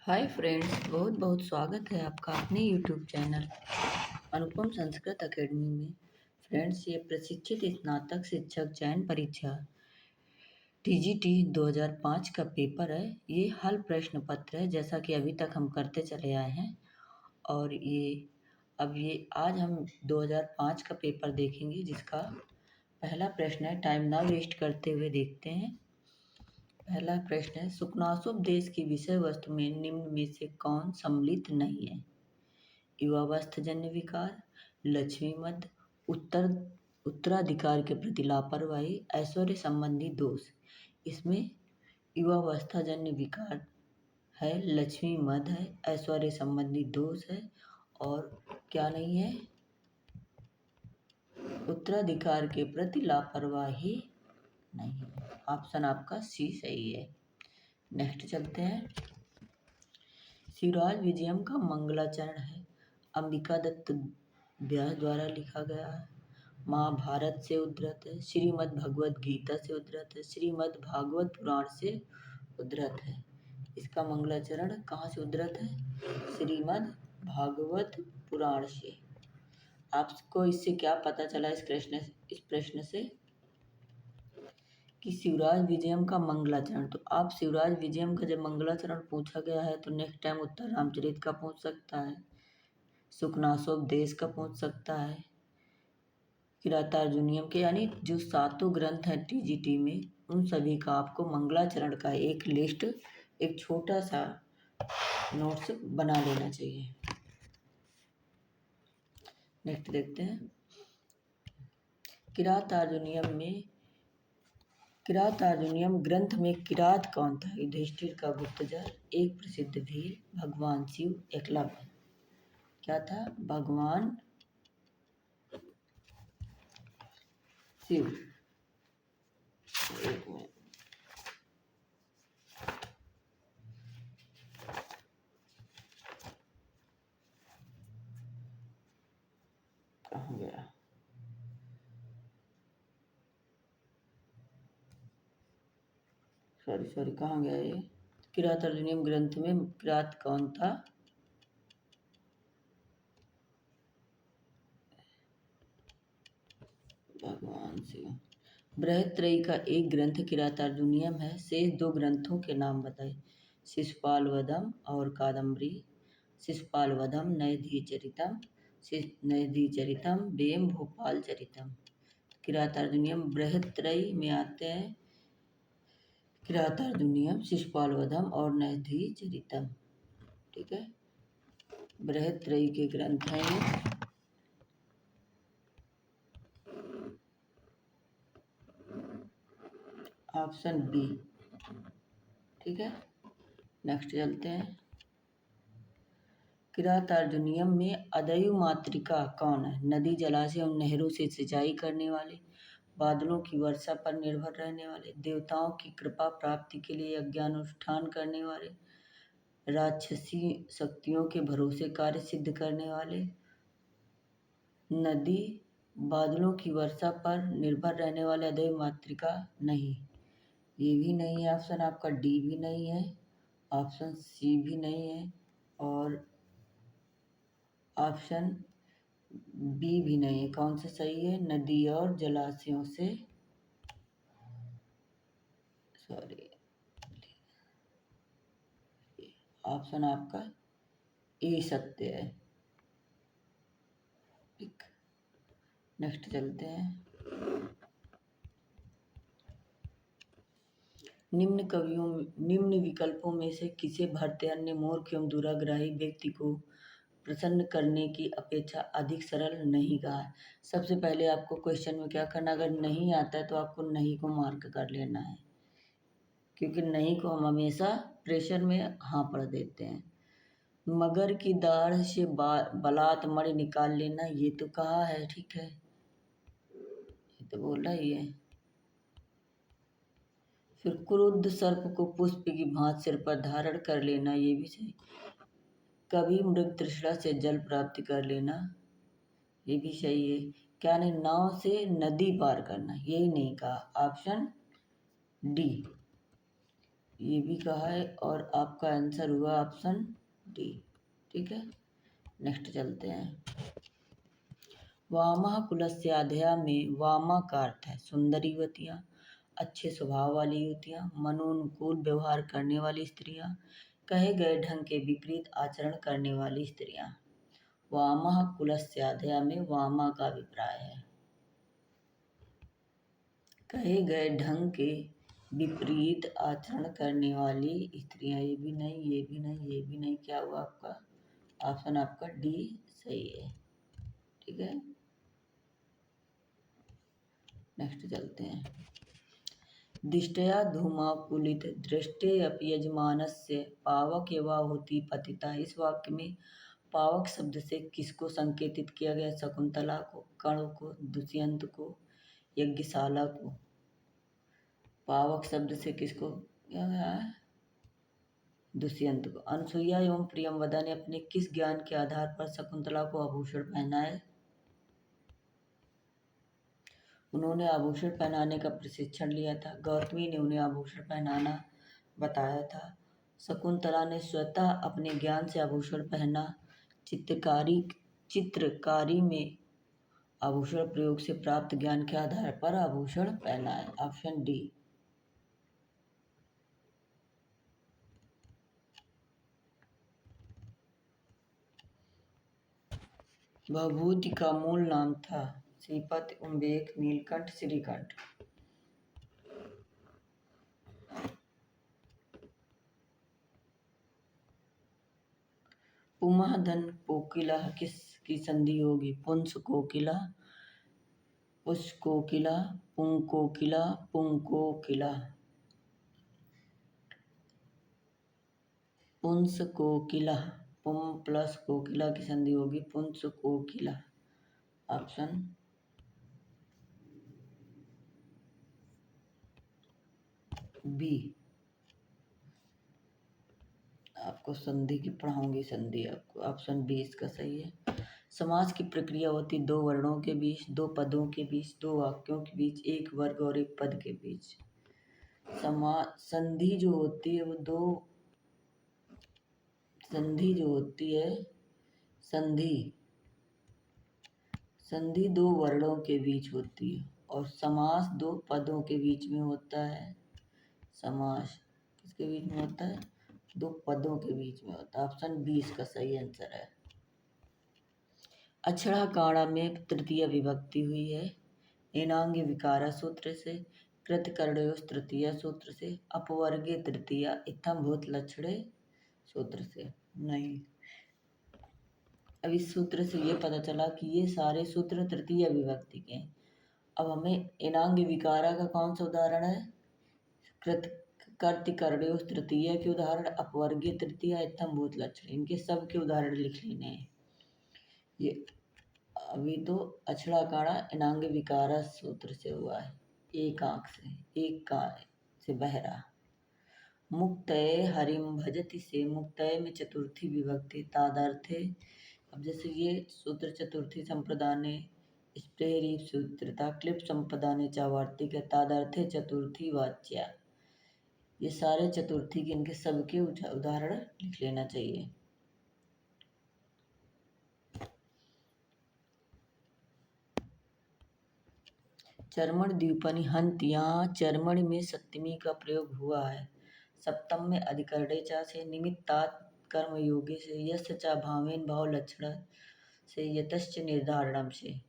Hi friends, बहुत बहुत स्वागत है आपका अपने यूट्यूब चैनल अनुपम संस्कृत एकेडमी में। फ्रेंड्स, ये प्रशिक्षित स्नातक शिक्षक चयन परीक्षा टीजीटी 2005 का पेपर है। ये हल प्रश्न पत्र है, जैसा कि अभी तक हम करते चले आए हैं। और ये आज हम 2005 का पेपर देखेंगे, जिसका पहला प्रश्न है। टाइम ना वेस्ट करते हुए देखते हैं। पहला प्रश्न है, शुक्नाशुपदेश की विषय वस्तु में निम्न में से कौन सम्मिलित नहीं है? युवावस्थाजन्य विकार, लक्ष्मी मद, उत्तर उत्तराधिकार के प्रति लापरवाही, ऐश्वर्य संबंधी दोष। इसमें युवावस्थाजन्य विकार है, लक्ष्मी मद है, ऐश्वर्य संबंधी दोष है, और क्या नहीं है? उत्तराधिकार के प्रति लापरवाही नहीं है। ऑप्शन आपका सी सही है। नेक्स्ट चलते हैं। शिवराज विजयम का मंगलाचरण है, अंबिका दत्त व्यास द्वारा लिखा गया है, महाभारत से उद्धृत है, श्रीमद् भगवत गीता से उद्धृत है, श्रीमद् भागवत पुराण से उद्धृत है। इसका मंगलाचरण कहाँ से उद्धृत है? श्रीमद् भागवत पुराण से। आपको इससे क्या पता चला इस प्रश्न से कि शिवराज विजयम का मंगलाचरण? तो आप शिवराज विजयम का जब मंगलाचरण पूछा गया है तो नेक्स्ट टाइम उत्तर रामचरित का पूछ सकता है, शुक्नाशोपदेश का पूछ सकता है, किरातार्जुनीयम के, यानी जो सातों ग्रंथ हैं टीजीटी में, उन सभी का आपको मंगलाचरण का एक लिस्ट, एक छोटा सा नोट्स बना लेना चाहिए। नेक्स्ट देखते हैं। किरातार्जुनीयम ग्रंथ में किरात कौन था? युधिष्ठिर का गुप्तचर, एक प्रसिद्ध वीर, भगवान शिव, एकलव्य। क्या था? भगवान शिव। एक मिनट, कहाँ गया? सॉरी, कहाँ गया ये? किरातार्जुनीयम ग्रंथ में किरात कौन था? भगवान शिव। बृहत्त्रयी का एक ग्रंथ किरातार्जुनीयम है। शेष दो ग्रंथों के नाम बताइए। शिशुपालवधम और कादम्बरी। शिशुपालवधम नयधीचरितम वेम भोपाल चरितम। किरातार्जुनीयम बृहत्त्रयी में आते हैं किरातार्जुनीयम, शिशुपालवधम और नयधीचरितम। ठीक है, बृहत्त्रयी के ग्रंथ हैं ये। Option B. ठीक है, नेक्स्ट चलते हैं। किरातार्जुनीयम में अदयु मातृका कौन है? नदी, जलाशय और नहरों से सिंचाई करने वाले, बादलों की वर्षा पर निर्भर रहने वाले, देवताओं की कृपा प्राप्ति के लिए यज्ञानुष्ठान करने वाले, राक्षसी शक्तियों के भरोसे कार्य सिद्ध करने वाले। नदी, बादलों की वर्षा पर निर्भर रहने वाले अदयु मातृका नहीं, ये भी नहीं है। ऑप्शन आपका डी भी नहीं है, ऑप्शन सी भी नहीं है, और ऑप्शन बी भी नहीं है। कौन सा सही है? नदी और जलाशयों से, सॉरी, ऑप्शन आपका ए सत्य है। ठीक, नेक्स्ट चलते हैं। निम्न विकल्पों में से किसे भरते अन्य मूर्ख एवं दुराग्रही व्यक्ति को प्रसन्न करने की अपेक्षा अधिक सरल नहीं कहा है? सबसे पहले आपको क्वेश्चन में क्या करना, अगर नहीं आता है तो आपको नहीं को मार्क कर लेना है, क्योंकि नहीं को हम हमेशा प्रेशर में हाँ पढ़ देते हैं। मगर की दाढ़ से बलात् मणि निकाल लेना, ये तो कहा है। ठीक है, ये तो बोला ही है। फिर क्रुद्ध सर्प को पुष्प की भांति सिर पर धारण कर लेना, ये भी सही। कभी मृग तृष्णा से जल प्राप्ति कर लेना, ये भी सही है। क्या नहीं? नाव से नदी पार करना, यही नहीं कहा। ऑप्शन डी, ये भी कहा है और आपका आंसर हुआ ऑप्शन डी। ठीक है, नेक्स्ट चलते हैं। वामा कुलस्याध्या में वामा का अर्थ है सुंदर युवतियाँ, अच्छे स्वभाव वाली युवतियाँ, मनोनुकूल व्यवहार करने वाली स्त्रियाँ, कहे गए ढंग के विपरीत आचरण करने वाली स्त्रियाँ। वामा कुलस्याध्या में वामा का अभिप्राय है कहे गए ढंग के विपरीत आचरण करने वाली स्त्रियां। ये भी नहीं, ये भी नहीं, ये भी नहीं, क्या हुआ आपका ऑप्शन आपका डी सही है। ठीक है, नेक्स्ट चलते हैं। दिष्टया धूमाकुलित दृष्टे अपि यजमानस्य पावक एवा होती पतिता। इस वाक्य में पावक शब्द से किसको संकेतित किया गया? शकुंतला को, कर्ण को, दुष्यंत को, यज्ञशाला को। पावक शब्द से किसको किया गया है? दुष्यंत को। अनसुईया एवं प्रियंवदा ने अपने किस ज्ञान के आधार पर शकुंतला को आभूषण पहनाए? उन्होंने आभूषण पहनाने का प्रशिक्षण लिया था। गौतमी ने उन्हें आभूषण पहनाना बताया था। शकुंतला ने स्वतः अपने ज्ञान से आभूषण पहना। चित्रकारी में आभूषण प्रयोग से प्राप्त ज्ञान के आधार पर आभूषण पहनाए। Option D. भभूति का मूल नाम था श्रीपति, उम्बेक, नीलकंठ, श्रीकंठ। पुमादन कोकिला किसकी संधि होगी? पुंस कोकिला, पुष कोकिला, पुंग कोकिला, पुंग कोकिला। पुंस कोकिला, पुम प्लस कोकिला की संधि होगी पुंस कोकिला। Option B. आपको संधि की पढ़ाऊंगी, संधि आपको। ऑप्शन बी इसका सही है। समास की प्रक्रिया होती दो वर्णों के बीच, दो पदों के बीच, दो वाक्यों के बीच, एक वर्ग और एक पद के बीच। संधि जो होती है वो दो, संधि जो होती है, संधि दो वर्णों के बीच होती है और समास दो पदों के बीच में होता है। समास किसके बीच में होता है? दो पदों के बीच में होता है। ऑप्शन बी इसका सही आंसर है। अक्षरा काड़ा में तृतीय विभक्ति हुई है एनांग विकारा सूत्र से, कृतकर्णयोस तृतीय सूत्र से, अपवर्गे तृतीया, इत्थम भूत लक्षणे सूत्र से। नहीं, अब इस सूत्र से ये पता चला कि ये सारे सूत्र तृतीय विभक्ति के हैं। अब हमें एनांग विकारा का कौन सा उदाहरण है? कर्तिकर्णयोस तृतीय के उदाहरण, अपवर्गीय तृतीय, इत्थम भूत लक्षण, इनके सब के उदाहरण लिख लेने हैं। ये अभी तो अछड़ा काड़ा एनांग विकारा सूत्र से हुआ है। एक आंख से, एक कान से बहरा। मुक्तये हरिम भजति से मुक्तये में चतुर्थी विभक्ति तादर्थे। अब जैसे ये सूत्र चतुर्थी संप्रदाने, स्प्रेरी सूत्रता, क्लिप संप्रदाने चावार्तिक, तादर्थे चतुर्थी वाच्या। ये सारे चतुर्थी के इनके सबके उदाहरण लिख लेना चाहिए। चर्मण द्वीपनि हंत, यहाँ चर्मण में सप्तमी का प्रयोग हुआ है। सप्तम में अधिकरणे चा से, निमित्तात कर्मयोगी से, यस्य चा भावेन भाव लक्षण से, यतश्च निर्धारणम से।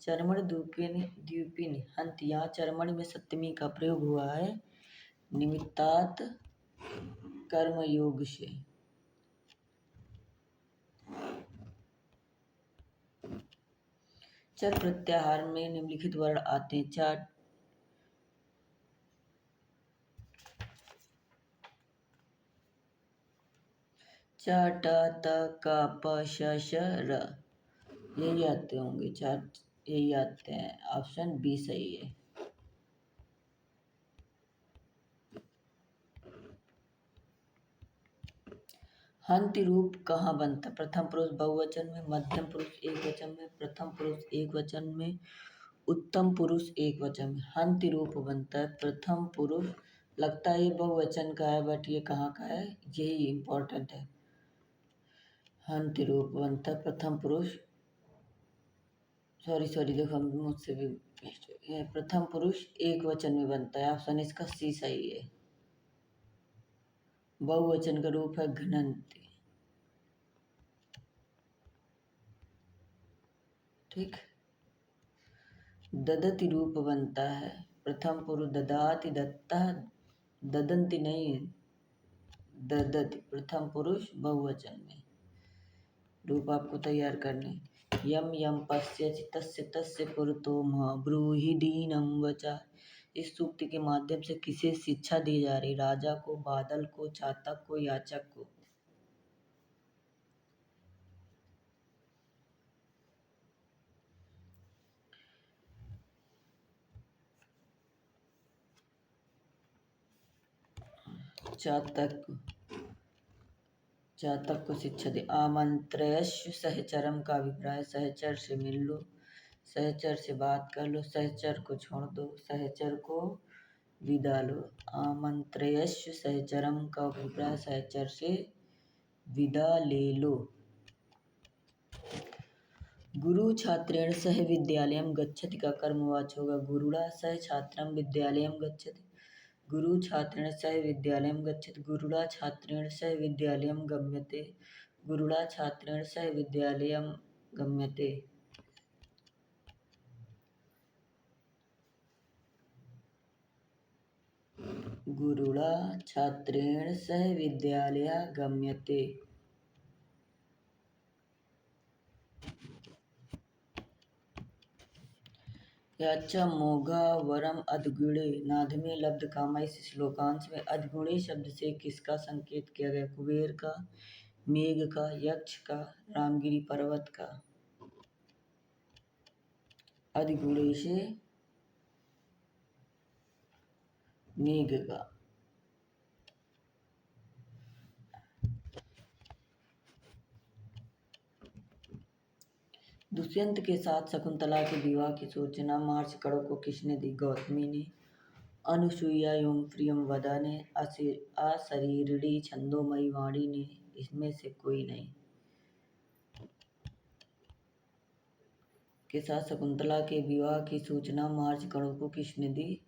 चर्मण द्वीपिन हंत, यहाँ चर्मण में सप्तमी का प्रयोग हुआ है निमित्तात कर्मयोग से। चर प्रत्याहार में निम्नलिखित वर्ण आते हैं। चार ट त क प श श र, यही आते होंगे चार, यही आते हैं। ऑप्शन बी सही है। हंति रूप कहाँ बनता? प्रथम पुरुष बहुवचन में, मध्यम पुरुष एक वचन में, प्रथम पुरुष एक वचन में, उत्तम पुरुष एक वचन में। हंति रूप बनता है प्रथम पुरुष लगता है ये बहुवचन का है, बट ये कहाँ का है, यही इम्पोर्टेंट है। हंति रूप बनता है प्रथम पुरुष, सॉरी देखो हम मुझसे भी प्रथम पुरुष एक वचन में बनता है। ऑप्शन इसका सी सही है। बहुवचन का रूप है घ्नन्ति। ठीक। ददति रूप बनता है प्रथम पुरुष ददाति दत्ता, ददंती नहीं है, ददति प्रथम पुरुष बहुवचन में। रूप आपको तैयार करने। यम यम पश्यति तस्य तस्य पुरतो मह ब्रूहि दीनं वचा। इस सूक्ति के माध्यम से किसे शिक्षा दी जा रही? राजा को, बादल को, चातक को, याचक को। चातक को, चातक को शिक्षा दे। आमंत्रयस्व सहचरम का अभिप्राय, सहचर से मिल लो, सहचर से बात कर लो, सहचर को छोड़ दो, सहचर को विदा लो। आमंत्रयस्व सहचरम का अभिप्राय, सहचर से विदा ले लो। गुरु छात्रेण सह विद्यालयम गच्छति का कर्मवाचक होगा गुरुड़ा सह छात्रम विद्यालयम गच्छति। गुरु छात्रेण सह विद्यालयम गच्छति, गुरुड़ा छात्रेण सह विद्यालयम गम्यते, गुरुड़ा छात्रेण सह विद्यालयम गम्यते। गुरुड़ा छात्रेण सह विद्यालय गम्यते। याचा मोघा वरम अधगुणे नाधमे लब्ध कामा। इस श्लोकांश में अधगुणे शब्द से किसका संकेत किया गया? कुबेर का, मेघ का, यक्ष का, रामगिरी पर्वत का। अधगुणे से मेघ का। दुष्यंत के साथ शकुंतला के विवाह की सूचना मार्शकड़ों को किसने दी? गौतमी ने, अनुसुईया एवं प्रियंवदा ने, अशरीरिणी छंदोमयी वाणी ने, इसमें से कोई नहीं। के साथ शकुंतला के विवाह की सूचना मार्शकड़ों को किसने दी?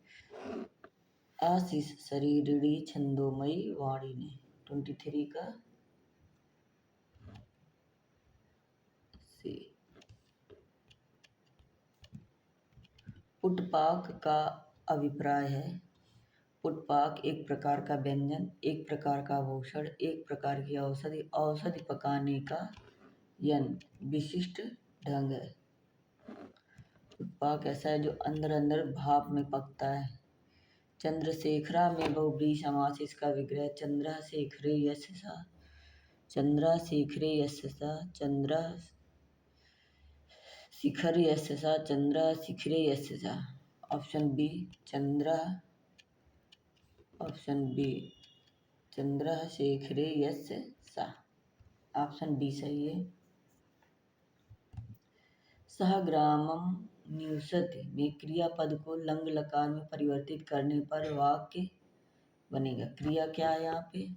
अशरीरिणी छंदोमयी वाणी ने। 23 का सी। पुटपाक का अभिप्राय है। पुटपाक एक प्रकार का व्यंजन, एक प्रकार का भूषण, एक प्रकार की औषधि, औषधि पकाने का यंत्र, विशिष्ट ढंग है। पुटपाक ऐसा है जो अंदर अंदर भाप में पकता है। चंद्रशेखरा में बहुव्रीहि समास, इसका विग्रह चंद्रशेखरे यस्य सा, चंद्रशेखरे यस्य सा, चंद्रशिखर यस्य सा, चंद्रशिखरे यस्य सा। ऑप्शन बी चंद्रशेखरे यस्य सा। ऑप्शन बी सही है। सह ग्रामम निवसति में क्रियापद को लंग लकार में परिवर्तित करने पर वाक्य बनेगा। क्रिया क्या है यहाँ पे?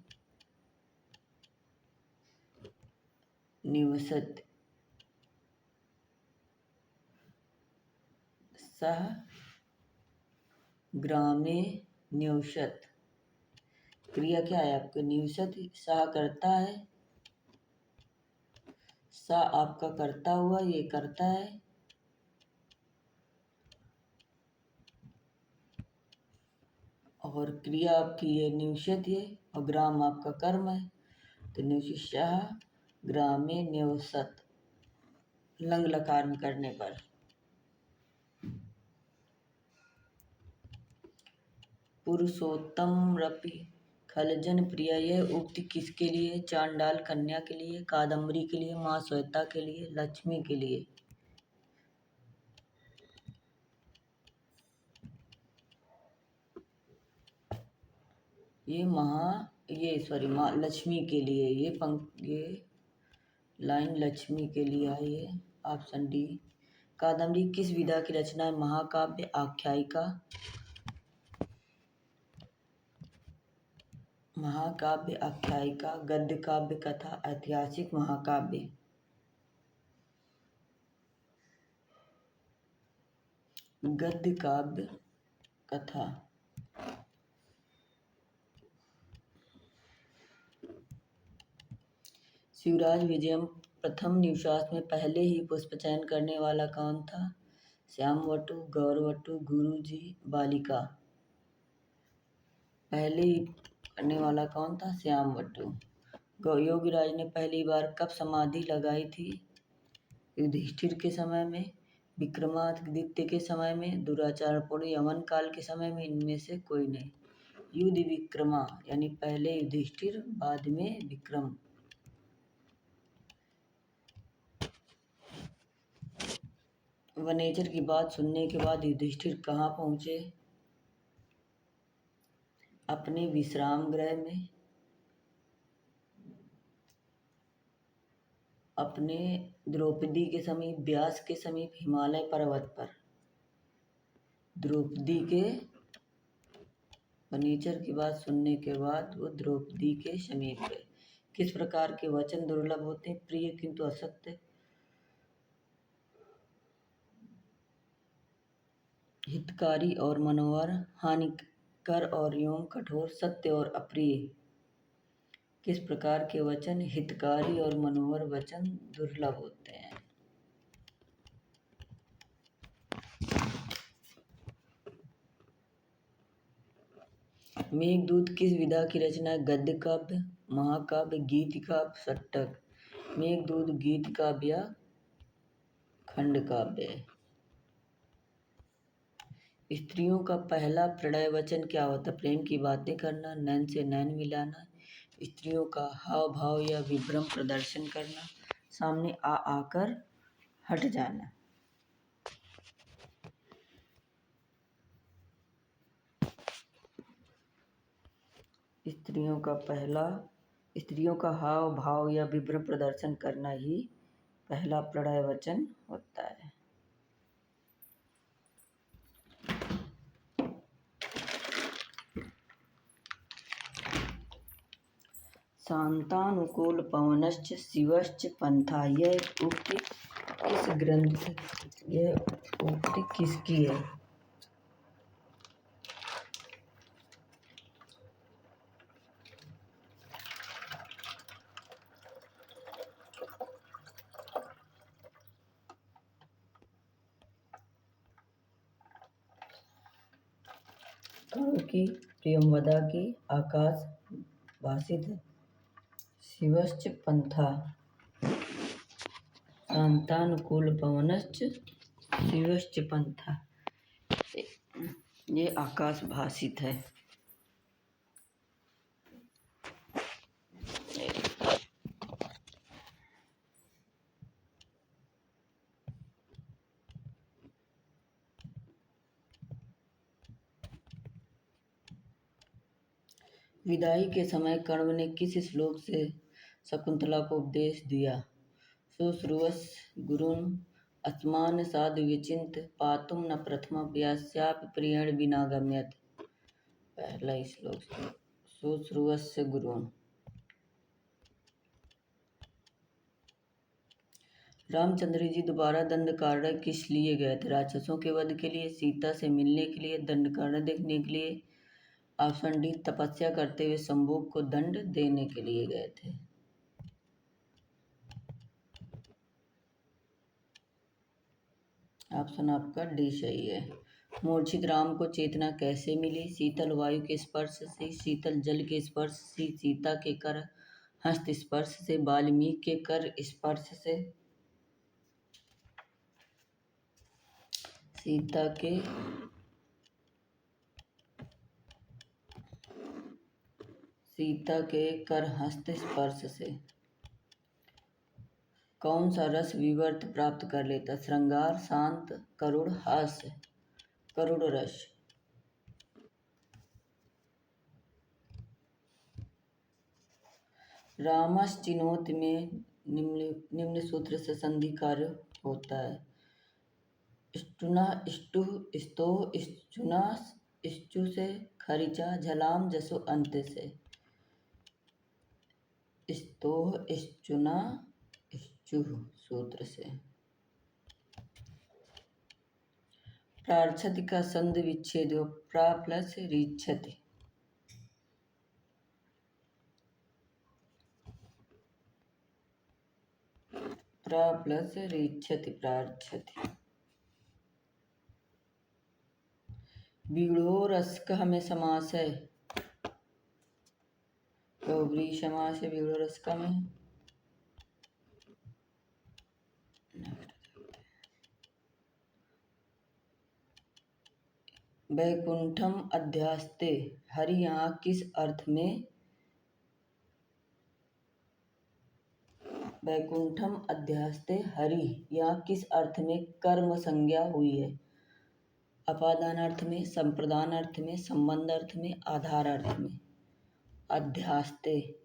निवसति। सह ग्रामे निवसत। क्रिया क्या है आपके? निवसति। सह करता है, सा आपका करता हुआ, ये करता है, और क्रिया आपकी ये निवसत है, और ग्राम आपका कर्म है, तो निवशिष्यः ग्रामे निवसत लंग लकार में करने पर। पुरुषोत्तम रपि खलजन प्रिय, यह उक्ति किसके लिए? चांडाल कन्या के लिए, कादम्बरी के लिए, माँ श्वेता के लिए, लक्ष्मी के लिए। ये माँ लक्ष्मी के लिए, ये लाइन लक्ष्मी के लिए आई है। Option D. कादम्बरी किस विधा की रचना है? महाकाव्य, आख्यायिका, महाकाव्य, आख्यायिका, गद्य काव्य, कथा, ऐतिहासिक महाकाव्य। गद्य काव्य, कथा। शिवराज विजयम प्रथम निवसास में पहले ही पुष्पचयन करने वाला कौन था? श्यामवटु, गौरवटु, गुरुजी, बालिका। पहले ही करने वाला कौन था? श्यामवटु। योगीराज ने पहली बार कब समाधि लगाई थी? युधिष्ठिर के समय में, विक्रमादित्य के समय में, दुराचारपूर्ण यमन काल के समय में, इनमें से कोई नहीं। युद्ध विक्रमा यानी पहले युधिष्ठिर बाद में विक्रम। वनेचर की बात सुनने के बाद युधिष्ठिर कहाँ पहुँचे? अपने विश्राम गृह में, अपने द्रौपदी के समीप, व्यास के समीप, हिमालय पर्वत पर। द्रौपदी के वनेचर की बात सुनने के बाद वो द्रौपदी के समीप गए। किस प्रकार के वचन दुर्लभ होते हैं? प्रिय किंतु असत्य, हितकारी और मनोहर, हानिकर और एवं कठोर, सत्य और अप्रिय। किस प्रकार के वचन? हितकारी और मनोहर वचन दुर्लभ होते हैं। मेघदूत किस विधा की रचना है? गद्य काव्य, महाकाव्य, गीत काव्य, षट्क। मेघदूत गीत काव्य या खंड काव्य है। स्त्रियों का पहला प्रणय वचन क्या होता है? प्रेम की बातें करना, नैन से नैन मिलाना, स्त्रियों का हाव भाव या विभ्रम प्रदर्शन करना, सामने आकर हट जाना। स्त्रियों का हाव भाव या विभ्रम प्रदर्शन करना ही पहला प्रणय वचन होता है। शांतानुकूल पवनश्च शिवश्च पंथा, यह उक्ति किस ग्रंथ, यह उक्ति किसकी है? की, प्रियंवदा की, आकाश भाषित है। शिवश्च पंथा, शांतानुकूल पवनश्च शिवश्च पंथा, ये आकाश भाषित है। विदाई के समय कर्ण ने किस श्लोक से शकुंतला को उपदेश दिया? शुश्रूषः गुरुन् अस्मान् साधु विचिन्त्य पातुं न प्रथमं यस्यापि प्रियेण विनागम्यत। पहला श्लोक शुश्रूषः गुरुन्। रामचंद्र जी दोबारा दंडकारण्य किस लिए गए थे? राक्षसों के वध के लिए, सीता से मिलने के लिए, दंडकारण्य देखने के लिए, ऑप्शन डी तपस्या करते हुए शंभू को दंड देने के लिए गए थे। ऑप्शन आपका डी सही है। मूर्छित राम को चेतना कैसे मिली? शीतल वायु के स्पर्श से, शीतल जल के स्पर्श से, सीता के कर हस्त स्पर्श से, वाल्मीकि के कर स्पर्श से। सीता के कर हस्त स्पर्श से। कौन सा रस विवर्त प्राप्त कर लेता? श्रृंगार, शांत, करुण, हास्य। करुण रस। रामश्चिनोति में निम्न सूत्र से संधि कार्य होता है। स्टुना, स्टुह, स्तोह, स्चुना, स्चु से, खरिचा, झलाम, जसो अंत से। तो इश्चुना इश्चुः सूत्र से। प्रार्थति का संधि विच्छेद हो, प्रा प्लस रीच्छति। प्रा प्लस रीच्छति प्रार्थति। बीड़ोरस्कः में समास है, बहुव्रीहि समास है बीड़ोरस्कः में। वैकुंठम अध्यास्ते, हरि यहाँ किस अर्थ में? वैकुंठम अध्यास्ते हरि यहाँ किस अर्थ में कर्म संज्ञा हुई है? अपादान अर्थ में, संप्रदान अर्थ में, संबंध अर्थ में, आधार अर्थ में। अध्यास्ते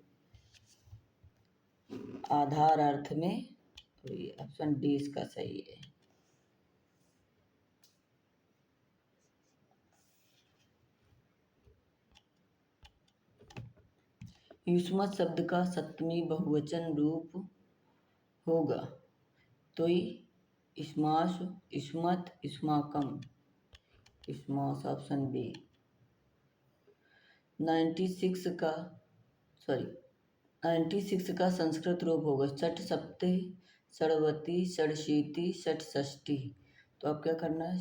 आधार अर्थ में हुई है। ऑप्शन डी इसका सही है। युष्मत् शब्द का सप्तमी बहुवचन रूप होगा तो इस्मास, इस्मत, इस्माकम। इस्मास ऑप्शन बी। 96 का संस्कृत रूप होगा षट सप्ते, षड़वती, षड़शीति, षट षष्ठी। तो अब क्या करना है?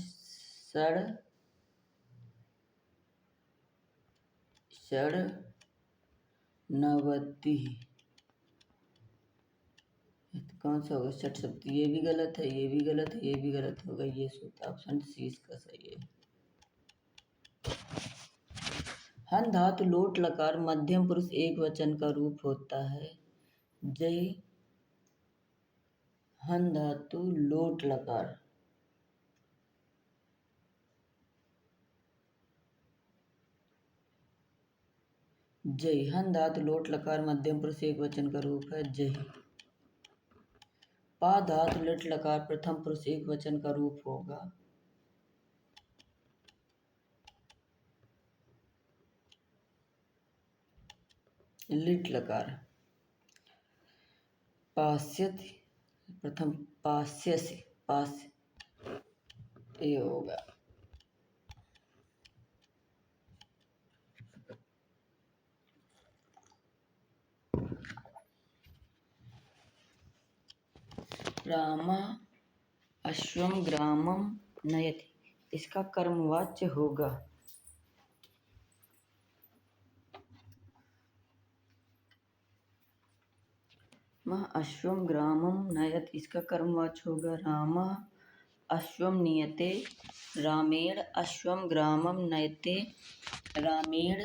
षड़नवति। कौन सा होगा? षट सप्ती। ये भी गलत है, ये भी गलत है, ये भी गलत होगा। ये सूत्र ऑप्शन सी इसका सही है। हन धातु लोट लकार मध्यम पुरुष एक वचन का रूप होता है। जय हन धातु लोट लकार। जय हन धातु लोट लकार मध्यम पुरुष एक वचन का रूप है जय। पा धातु लिट लकार प्रथम पुरुष एक वचन का रूप होगा लिट लकार। पास्यति प्रथम पास्यसि, पास्य ये होगा। रामा अश्वम ग्रामम नयति इसका कर्मवाच्य होगा अश्वम ग्रामम नयत। इसका कर्मवाच्य होगा रामा अश्वम नियते, रामेण अश्वम ग्रामम नयते, रामेण